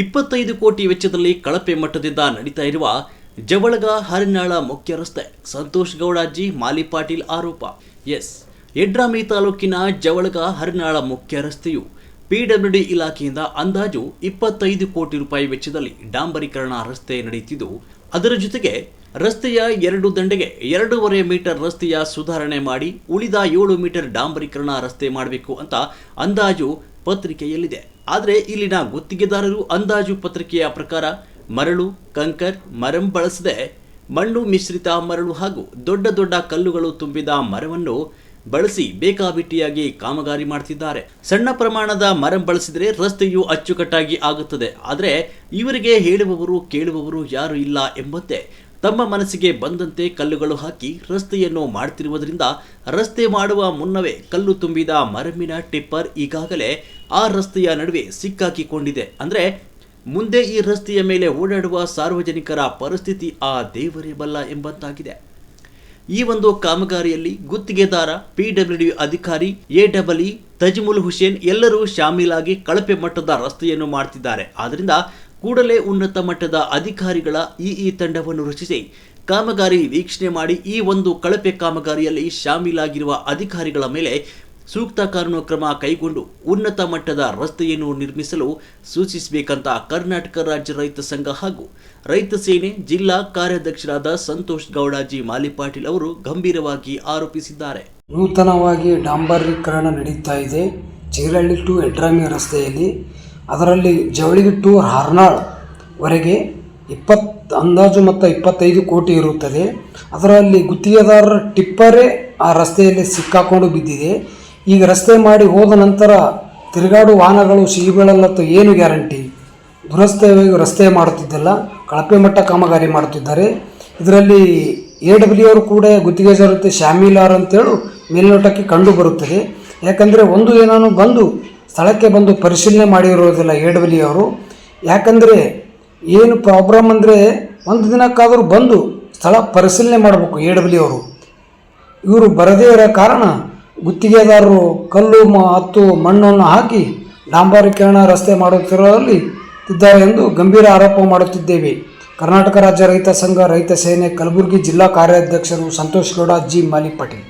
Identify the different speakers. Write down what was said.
Speaker 1: 25 ಕೋಟಿ ವೆಚ್ಚದಲ್ಲಿ ಕಳಪೆ ಮಟ್ಟದಿಂದ ನಡೀತಾ ಇರುವ ಜವಳಗ ಹರಿನಾಳ ಮುಖ್ಯ ರಸ್ತೆ ಸಂತೋಷ್ ಗೌಡಾಜಿ ಮಾಲಿ ಪಾಟೀಲ್ ಆರೋಪ. ಯಡ್ರಾಮಿ ತಾಲೂಕಿನ ಜವಳಗ ಹರಿನಾಳ ಮುಖ್ಯ ರಸ್ತೆಯು ಪಿಡಬ್ಲ್ಯೂಡಿ ಇಲಾಖೆಯಿಂದ ಅಂದಾಜು 25 ಕೋಟಿ ರೂಪಾಯಿ ವೆಚ್ಚದಲ್ಲಿ ಡಾಂಬರೀಕರಣ ರಸ್ತೆ ನಡೆಯುತ್ತಿದ್ದು, ಅದರ ಜೊತೆಗೆ ರಸ್ತೆಯ 2 ದಂಡೆಗೆ 2.5 ಮೀಟರ್ ರಸ್ತೆಯ ಸುಧಾರಣೆ ಮಾಡಿ ಉಳಿದ 7 ಮೀಟರ್ ಡಾಂಬರೀಕರಣ ರಸ್ತೆ ಮಾಡಬೇಕು ಅಂತ ಅಂದಾಜು ಪತ್ರಿಕೆಯಲ್ಲಿದೆ. ಆದರೆ ಇಲ್ಲಿನ ಗುತ್ತಿಗೆದಾರರು ಅಂದಾಜು ಪತ್ರಿಕೆಯ ಪ್ರಕಾರ ಮರಳು, ಕಂಕರ್, ಮರಂ ಬಳಸದೆ ಮಣ್ಣು ಮಿಶ್ರಿತ ಮರಳು ಹಾಗೂ ದೊಡ್ಡ ದೊಡ್ಡ ಕಲ್ಲುಗಳು ತುಂಬಿದ ಮರವನ್ನು ಬಳಸಿ ಬೇಕಾಬಿಟ್ಟಿಯಾಗಿ ಕಾಮಗಾರಿ ಮಾಡ್ತಿದ್ದಾರೆ. ಸಣ್ಣ ಪ್ರಮಾಣದ ಮರಂ ಬಳಸಿದರೆ ರಸ್ತೆಯು ಅಚ್ಚುಕಟ್ಟಾಗಿ ಆಗುತ್ತದೆ. ಆದರೆ ಇವರಿಗೆ ಹೇಳುವವರು ಕೇಳುವವರು ಯಾರು ಇಲ್ಲ ಎಂಬಂತೆ ತಮ್ಮ ಮನಸ್ಸಿಗೆ ಬಂದಂತೆ ಕಲ್ಲುಗಳು ಹಾಕಿ ರಸ್ತೆಯನ್ನು ಮಾಡ್ತಿರುವುದರಿಂದ ರಸ್ತೆ ಮಾಡುವ ಮುನ್ನವೇ ಕಲ್ಲು ತುಂಬಿದ ಮರಮಿನ ಟಿಪ್ಪರ್ ಈಗಾಗಲೇ ಆ ರಸ್ತೆಯ ನಡುವೆ ಸಿಕ್ಕಾಕಿಕೊಂಡಿದೆ. ಅಂದರೆ ಮುಂದೆ ಈ ರಸ್ತೆಯ ಮೇಲೆ ಓಡಾಡುವ ಸಾರ್ವಜನಿಕರ ಪರಿಸ್ಥಿತಿ ಆ ದೇವರೇ ಬಲ್ಲ ಎಂಬಂತಾಗಿದೆ. ಈ ಒಂದು ಕಾಮಗಾರಿಯಲ್ಲಿ ಗುತ್ತಿಗೆದಾರ, ಪಿಡಬ್ಲ್ಯೂಡಿ ಅಧಿಕಾರಿ, ಎಡಬ್ಲ್ಯೂ ತಜ್ಮುಲ್ ಹುಸೇನ್ ಎಲ್ಲರೂ ಶಾಮೀಲಾಗಿ ಕಳಪೆ ಮಟ್ಟದ ರಸ್ತೆಯನ್ನು ಮಾಡ್ತಿದ್ದಾರೆ. ಆದ್ದರಿಂದ ಕೂಡಲೇ ಉನ್ನತ ಮಟ್ಟದ ಅಧಿಕಾರಿಗಳ ಇ ತಂಡವನ್ನು ರಚಿಸಿ ಕಾಮಗಾರಿ ವೀಕ್ಷಣೆ ಮಾಡಿ ಈ ಒಂದು ಕಳಪೆ ಕಾಮಗಾರಿಯಲ್ಲಿ ಶಾಮೀಲಾಗಿರುವ ಅಧಿಕಾರಿಗಳ ಮೇಲೆ ಸೂಕ್ತ ಕಾನೂನು ಕ್ರಮ ಕೈಗೊಂಡು ಉನ್ನತ ಮಟ್ಟದ ರಸ್ತೆಯನ್ನು ನಿರ್ಮಿಸಲು ಸೂಚಿಸಬೇಕಂತ ಕರ್ನಾಟಕ ರಾಜ್ಯ ರೈತ ಸಂಘ ಹಾಗೂ ರೈತ ಸೇನೆ ಜಿಲ್ಲಾ ಕಾರ್ಯಾಧ್ಯಕ್ಷರಾದ ಸಂತೋಷ್ ಗೌಡಾಜಿ ಮಾಲಿ ಪಾಟೀಲ್ ಅವರು ಗಂಭೀರವಾಗಿ ಆರೋಪಿಸಿದ್ದಾರೆ.
Speaker 2: ನೂತನವಾಗಿ ಡಾಂಬರೀಕರಣ ನಡೀತಾ ಇದೆ ಚೀರಳ್ಳಿ ಟು ಯಡ್ರಾಮಿ ರಸ್ತೆಯಲ್ಲಿ. ಅದರಲ್ಲಿ ಜವಳಿಗೆ ಟು ಹರ್ನಾಳ್ ವರೆಗೆ ಅಂದಾಜು ಮೊತ್ತ 25 ಕೋಟಿ ಇರುತ್ತದೆ. ಅದರಲ್ಲಿ ಗುತ್ತಿಗೆದಾರರ ಟಿಪ್ಪರೇ ಆ ರಸ್ತೆಯಲ್ಲಿ ಸಿಕ್ಕಾಕೊಂಡು ಬಿದ್ದಿದೆ. ಈಗ ರಸ್ತೆ ಮಾಡಿ ಹೋದ ನಂತರ ತಿರುಗಾಡು ವಾಹನಗಳು ಸಿಹಿಬೀಳಲ್ಲತ್ತು ಏನು ಗ್ಯಾರಂಟಿ? ದುರಸ್ತೆಯಾಗಿ ರಸ್ತೆ ಮಾಡುತ್ತಿದ್ದಲ್ಲ, ಕಳಪೆ ಮಟ್ಟ ಕಾಮಗಾರಿ ಮಾಡುತ್ತಿದ್ದಾರೆ. ಇದರಲ್ಲಿ ಎಡಬ್ಲ್ಯೂ ಅವರು ಕೂಡ ಗುತ್ತಿಗೆದಾರರ ಜೊತೆ ಶಾಮೀಲಾರ್ ಅಂತೇಳಿ ಮೇಲ್ನೋಟಕ್ಕೆ ಕಂಡು ಬರುತ್ತದೆ. ಯಾಕಂದರೆ ಒಂದು ದಿನಾನು ಬಂದು ಸ್ಥಳಕ್ಕೆ ಬಂದು ಪರಿಶೀಲನೆ ಮಾಡಿರೋದಿಲ್ಲ ಎಡಬ್ಲ್ಯೂ ಅವರು. ಯಾಕಂದರೆ ಏನು ಪ್ರಾಬ್ಲಮ್ ಅಂದರೆ ಒಂದು ದಿನಕ್ಕಾದರೂ ಬಂದು ಸ್ಥಳ ಪರಿಶೀಲನೆ ಮಾಡಬೇಕು ಎಡಬ್ಲ್ಯೂ ಅವರು. ಇವರು ಬರದೇ ಇರೋ ಕಾರಣ ಗುತ್ತಿಗೆದಾರರು ಕಲ್ಲು ಮತ್ತು ಮಣ್ಣನ್ನು ಹಾಕಿ ಡಾಂಬರೀಕರಣ ರಸ್ತೆ ಮಾಡುತ್ತಿರುವಲ್ಲಿ ಇದ್ದಾರೆ ಎಂದು ಗಂಭೀರ ಆರೋಪ ಮಾಡುತ್ತಿದ್ದೇವೆ. ಕರ್ನಾಟಕ ರಾಜ್ಯ ರೈತ ಸಂಘ, ರೈತ ಸೇನೆ, ಕಲಬುರಗಿ ಜಿಲ್ಲಾ ಕಾರ್ಯಾಧ್ಯಕ್ಷರು ಸಂತೋಷ್ ಗೌಡ ಜಿ ಮಾಲಿ ಪಾಟೀಲ್.